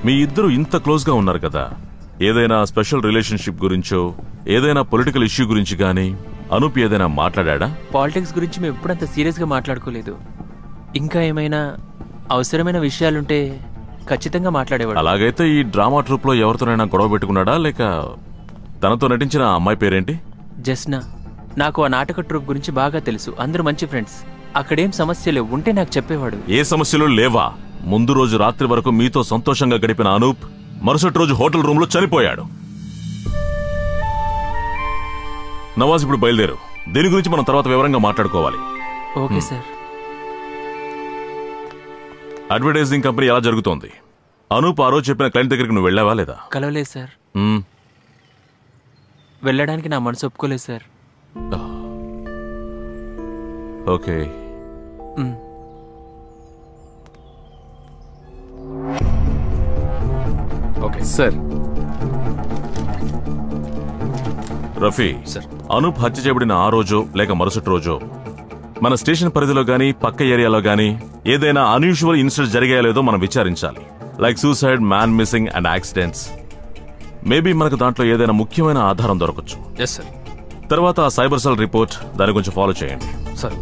మీ ఇద్దరు ఇంత క్లోజ్గా ఉన్నారు కదా, ఏదైనా స్పెషల్ రిలేషన్షిప్ గురించో ఏదైనా పొలిటికల్ ఇష్యూ గురించి కానీ అనూప్ ఏదైనా మాట్లాడా? పాలిటిక్స్ గురించి మేము ఎప్పుడంత సీరియస్గా మాట్లాడుకోలేదు. ఇంకా ఏమైనా అవసరమైన విషయాలుంటే ఖచ్చితంగా మాట్లాడేవాడు. అలాగైతే ఈ డ్రామా ట్రూప్లో ఎవరితోనైనా గొడవ పెట్టుకున్నాడా, లేక తనతో నటించిన అమ్మాయి పేరేంటి? జస్నా. నాకు ఆ నాటక ట్రూప్ గురించి బాగా తెలుసు. అందరూ మంచి ఫ్రెండ్స్. అక్కడేం సమస్యలు ఉంటే నాకు చెప్పేవాడు. ఏ సమస్యలు లేవా? ముందు రోజు రాత్రి వరకు మీతో సంతోషంగా గడిపిన అనూప్ మరుసటి రోజు హోటల్ రూమ్ లో చనిపోయాడు. నవాజ్, ఇప్పుడు బయలుదేరు. దీని గురించి మనం తర్వాత వివరంగా మాట్లాడుకోవాలి. Okay sir. అడ్వర్టైజింగ్ కంపెనీ ఎలా జరుగుతోంది? అనూప్ ఆ రోజు చెప్పిన క్లయింట్ దగ్గరికి నువ్వు వెళ్ళావా లేదా? కలవలేదు సార్. వెళ్ళడానికి నా మనసు ఒప్పుకోలేదు sir. Okay. Okay sir. Rafi sir, Anoop హత్య చేయబడిన ఆ రోజో లేక మరుసటి రోజో మన స్టేషన్ పరిధిలో గానీ పక్క ఏరియాలో గానీ ఏదైనా అన్యూజువల్ ఇన్సిడెంట్ జరిగాయో లేదో మనం విచారించాలి. Like suicide, man missing and accidents. Maybe మనకు దాంట్లో ఏదైనా ముఖ్యమైన ఆధారం దొరకచ్చు. Yes sir. తర్వాత ఆ సైబర్ సెల్ రిపోర్ట్, దాని గురించి ఫాలో చేయండి. సార్.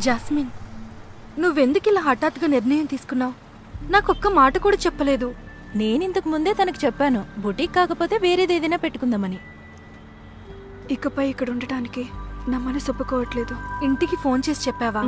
జాస్మిన్, నువ్వెందుకు ఇలా హఠాత్తుగా నిర్ణయం తీసుకున్నావు? నాకొక్క మాట కూడా చెప్పలేదు. నేనింతకు ముందే తనకు చెప్పాను, బుటీక్ కాకపోతే వేరేదేదైనా పెట్టుకుందామని. ఇకపై ఇక్కడ ఉండటానికి నా మనసు ఒప్పుకోవట్లేదు. ఇంటికి ఫోన్ చేసి చెప్పావా?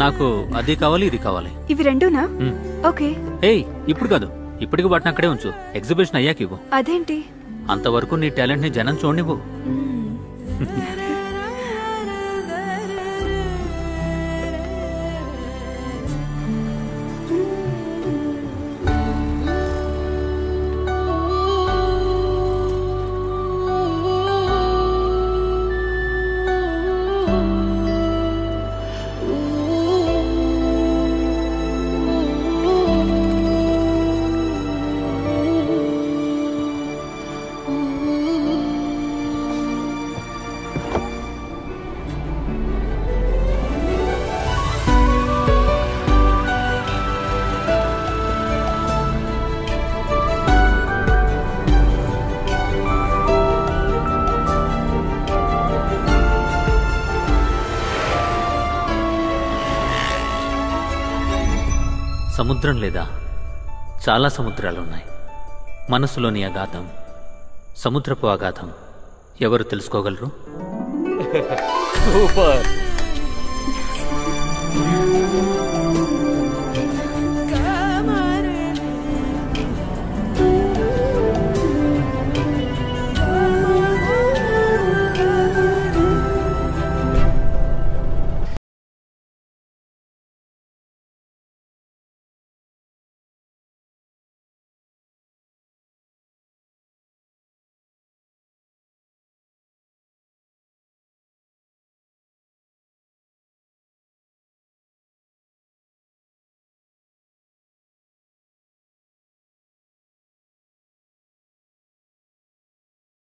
నాకు అది కావాలి, ఇది కావాలి. ఇవి రెండునా? ఓకే. ఏయ్, ఇప్పుడు కాదు, ఇప్పటికి వాటిని అక్కడే ఉంచు. ఎగ్జిబిషన్ అయ్యాక ఇవ్వు. అదేంటి? అంతవరకు నీ టాలెంట్ ని జనం చూడనివ్వు. సముద్రం లేదా చాలా సముద్రాలున్నాయి. మనసులోని అగాధం, సముద్రపు అగాధం ఎవరు తెలుసుకోగలరు? సూపర్.